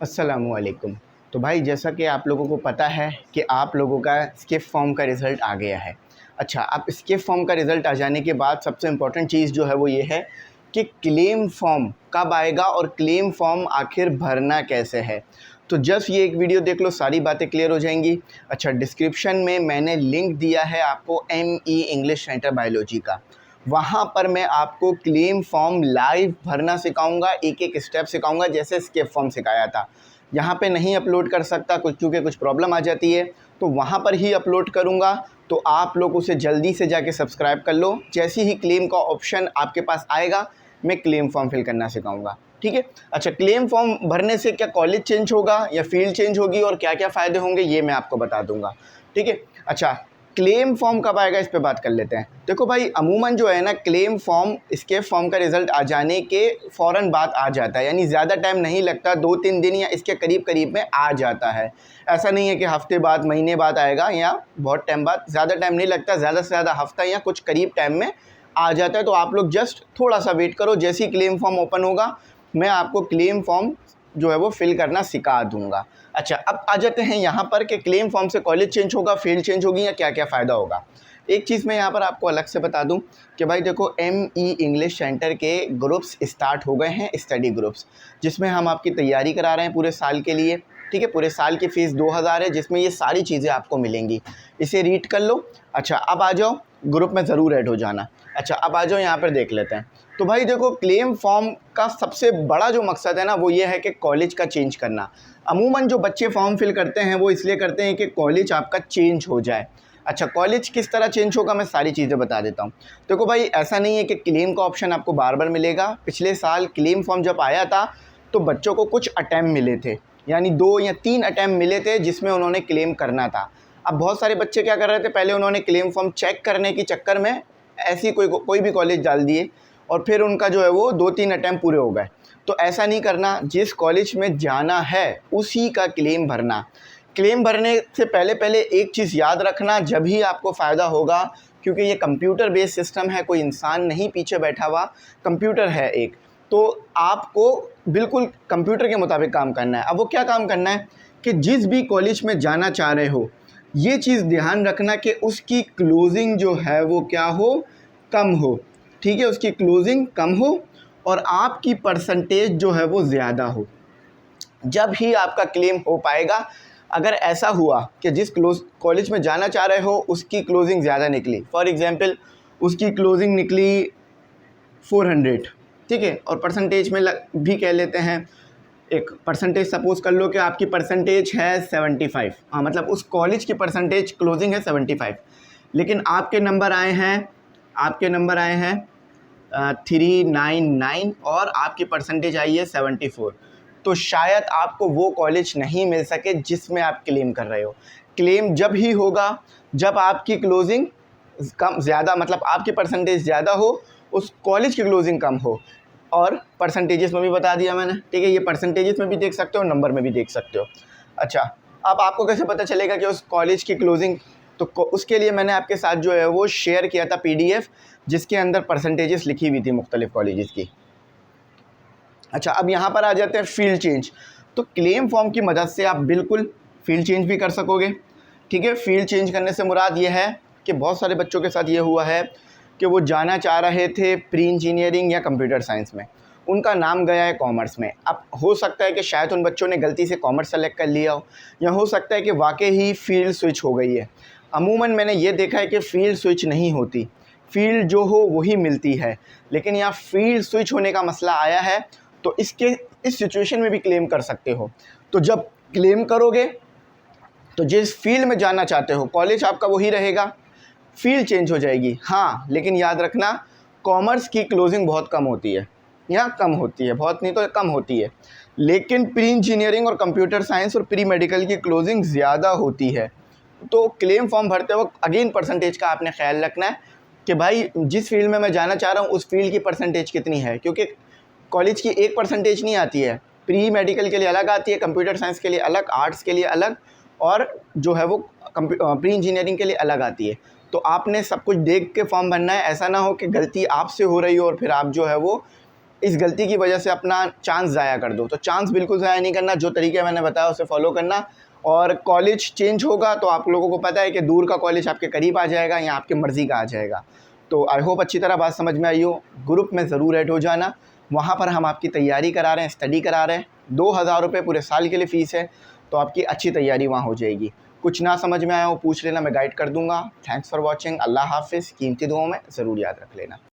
अस्सलामुअलैकुम। तो भाई जैसा कि आप लोगों को पता है कि आप लोगों का स्किप फॉर्म का रिज़ल्ट आ गया है। अच्छा, अब स्किप फॉर्म का रिज़ल्ट आ जाने के बाद सबसे इम्पोर्टेंट चीज़ जो है वो ये है कि क्लेम फॉर्म कब आएगा और क्लेम फॉर्म आखिर भरना कैसे है। तो जस्ट ये एक वीडियो देख लो, सारी बातें क्लियर हो जाएंगी। अच्छा, डिस्क्रिप्शन में मैंने लिंक दिया है आपको ME इंग्लिश सेंटर बायोलॉजी का। वहाँ पर मैं आपको क्लेम फॉर्म लाइव भरना सिखाऊंगा, एक एक स्टेप सिखाऊंगा जैसे स्किप फॉर्म सिखाया था। यहाँ पे नहीं अपलोड कर सकता कुछ, क्योंकि कुछ प्रॉब्लम आ जाती है, तो वहाँ पर ही अपलोड करूँगा। तो आप लोग उसे जल्दी से जाके सब्सक्राइब कर लो। जैसे ही क्लेम का ऑप्शन आपके पास आएगा मैं क्लेम फॉर्म फिल करना सिखाऊंगा, ठीक है। अच्छा, क्लेम फॉर्म भरने से क्या कॉलेज चेंज होगा या फील्ड चेंज होगी और क्या क्या फ़ायदे होंगे ये मैं आपको बता दूंगा, ठीक है। अच्छा, क्लेम फॉर्म कब आएगा इस पे बात कर लेते हैं। देखो भाई, अमूमन जो है ना, क्लेम फॉर्म स्केप फॉर्म का रिज़ल्ट आ जाने के फ़ौरन बाद आ जाता है, यानी ज़्यादा टाइम नहीं लगता, 2-3 दिन या इसके करीब करीब में आ जाता है। ऐसा नहीं है कि हफ्ते बाद, महीने बाद आएगा या बहुत टाइम बाद, ज़्यादा टाइम नहीं लगता, ज़्यादा से ज़्यादा हफ्ता या कुछ करीब टाइम में आ जाता है। तो आप लोग जस्ट थोड़ा सा वेट करो, जैसे ही क्लेम फॉर्म ओपन होगा मैं आपको क्लेम फॉर्म जो है वो फिल करना सिखा दूंगा। अच्छा, अब आ जाते हैं यहाँ पर कि क्लेम फॉर्म से कॉलेज चेंज होगा, फील्ड चेंज होगी या क्या क्या फ़ायदा होगा। एक चीज़ मैं यहाँ पर आपको अलग से बता दूं कि भाई देखो, ME इंग्लिश सेंटर के ग्रुप्स स्टार्ट हो गए हैं, स्टडी ग्रुप्स, जिसमें हम आपकी तैयारी करा रहे हैं पूरे साल के लिए, ठीक है। पूरे साल की फ़ीस 2000 है, जिसमें ये सारी चीज़ें आपको मिलेंगी। इसे रीड कर लो। अच्छा, अब आ जाओ, ग्रुप में ज़रूर ऐड हो जाना। अच्छा, अब आ जाओ यहाँ पर देख लेते हैं। तो भाई देखो, क्लेम फॉर्म का सबसे बड़ा जो मकसद है ना वो ये है कि कॉलेज का चेंज करना। अमूमन जो बच्चे फॉर्म फिल करते हैं वो इसलिए करते हैं कि कॉलेज आपका चेंज हो जाए। अच्छा, कॉलेज किस तरह चेंज होगा मैं सारी चीज़ें बता देता हूँ। देखो भाई, ऐसा नहीं है कि क्लेम का ऑप्शन आपको बार बार मिलेगा। पिछले साल क्लेम फॉर्म जब आया था तो बच्चों को कुछ अटैम्प्ट मिले थे, यानी 2 या 3 अटैम्प्ट मिले थे जिसमें उन्होंने क्लेम करना था। अब बहुत सारे बच्चे क्या कर रहे थे, पहले उन्होंने क्लेम फॉर्म चेक करने के चक्कर में ऐसी कोई भी कॉलेज डाल दिए और फिर उनका जो है वो 2-3 अटैम्प्ट पूरे हो गए। तो ऐसा नहीं करना, जिस कॉलेज में जाना है उसी का क्लेम भरना। क्लेम भरने से पहले पहले एक चीज़ याद रखना, जब ही आपको फ़ायदा होगा, क्योंकि ये कंप्यूटर बेस्ड सिस्टम है, कोई इंसान नहीं पीछे बैठा हुआ, कंप्यूटर है एक, तो आपको बिल्कुल कंप्यूटर के मुताबिक काम करना है। अब वो क्या काम करना है कि जिस भी कॉलेज में जाना चाह रहे हो, ये चीज़ ध्यान रखना कि उसकी क्लोजिंग जो है वो क्या हो, कम हो, ठीक है, उसकी क्लोजिंग कम हो और आपकी परसेंटेज जो है वो ज़्यादा हो, जब ही आपका क्लेम हो पाएगा। अगर ऐसा हुआ कि जिस कॉलेज में जाना चाह रहे हो उसकी क्लोजिंग ज़्यादा निकली, फॉर एग्ज़ाम्पल उसकी क्लोजिंग निकली 400, ठीक है, और परसेंटेज में भी कह लेते हैं, एक परसेंटेज सपोज़ कर लो कि आपकी परसेंटेज है 75, हाँ, मतलब उस कॉलेज की परसेंटेज क्लोजिंग है 75, लेकिन आपके नंबर आए हैं 399 और आपकी परसेंटेज आई है 74, तो शायद आपको वो कॉलेज नहीं मिल सके जिसमें आप क्लेम कर रहे हो। क्लेम जब ही होगा जब आपकी क्लोजिंग कम ज़्यादा, मतलब आपकी परसेंटेज ज़्यादा हो, उस कॉलेज की क्लोजिंग कम हो। और परसेंटेजेस में भी बता दिया मैंने, ठीक है, ये परसेंटेजेस में भी देख सकते हो, नंबर में भी देख सकते हो। अच्छा, अब आपको कैसे पता चलेगा कि उस कॉलेज की क्लोजिंग, तो उसके लिए मैंने आपके साथ जो है वो शेयर किया था PDF, जिसके अंदर परसेंटेजेस लिखी हुई थी मुख्तलिफ कॉलेजेस की। अच्छा, अब यहाँ पर आ जाते हैं फील्ड चेंज। तो क्लेम फॉर्म की मदद से आप बिल्कुल फील्ड चेंज भी कर सकोगे, ठीक है। फील्ड चेंज करने से मुराद ये है कि बहुत सारे बच्चों के साथ ये हुआ है कि वो जाना चाह रहे थे प्री इंजीनियरिंग या कंप्यूटर साइंस में, उनका नाम गया है कॉमर्स में। अब हो सकता है कि शायद उन बच्चों ने गलती से कॉमर्स सेलेक्ट कर लिया हो, या हो सकता है कि वाकई ही फील्ड स्विच हो गई है। अमूमन मैंने ये देखा है कि फ़ील्ड स्विच नहीं होती, फील्ड जो हो वही मिलती है, लेकिन यहाँ फील्ड स्विच होने का मसला आया है। तो इस सिचुएशन में भी क्लेम कर सकते हो। तो जब क्लेम करोगे तो जिस फील्ड में जाना चाहते हो कॉलेज आपका वही रहेगा, फील्ड चेंज हो जाएगी। हाँ, लेकिन याद रखना, कॉमर्स की क्लोजिंग बहुत कम होती है, यहाँ कम होती है, बहुत नहीं तो कम होती है, लेकिन प्री इंजीनियरिंग और कंप्यूटर साइंस और प्री मेडिकल की क्लोजिंग ज़्यादा होती है। तो क्लेम फॉर्म भरते वक्त अगेन परसेंटेज का आपने ख्याल रखना है कि भाई जिस फील्ड में मैं जाना चाह रहा हूँ उस फील्ड की परसेंटेज कितनी है, क्योंकि कॉलेज की एक परसेंटेज नहीं आती है, प्री मेडिकल के लिए अलग आती है, कंप्यूटर साइंस के लिए अलग, आर्ट्स के लिए अलग, और जो है वो प्री इंजीनियरिंग के लिए अलग आती है। तो आपने सब कुछ देख के फॉर्म भरना है, ऐसा ना हो कि गलती आपसे हो रही हो और फिर आप जो है वो इस गलती की वजह से अपना चांस ज़ाया कर दो। तो चांस बिल्कुल ज़ाया नहीं करना, जो तरीके मैंने बताया उसे फॉलो करना। और कॉलेज चेंज होगा तो आप लोगों को पता है कि दूर का कॉलेज आपके करीब आ जाएगा या आपकी मर्ज़ी का आ जाएगा। तो आई होप अच्छी तरह बात समझ में आई हो। ग्रुप में ज़रूर ऐड हो जाना, वहाँ पर हम आपकी तैयारी करा रहे हैं, स्टडी करा रहे हैं। 2000 रुपये पूरे साल के लिए फ़ीस है, तो आपकी अच्छी तैयारी वहाँ हो जाएगी। कुछ ना समझ में आया हो पूछ लेना, मैं गाइड कर दूँगा। Thanks for watching. अल्लाह हाफ़िज़। कीमती दुआओं में ज़रूर याद रख लेना।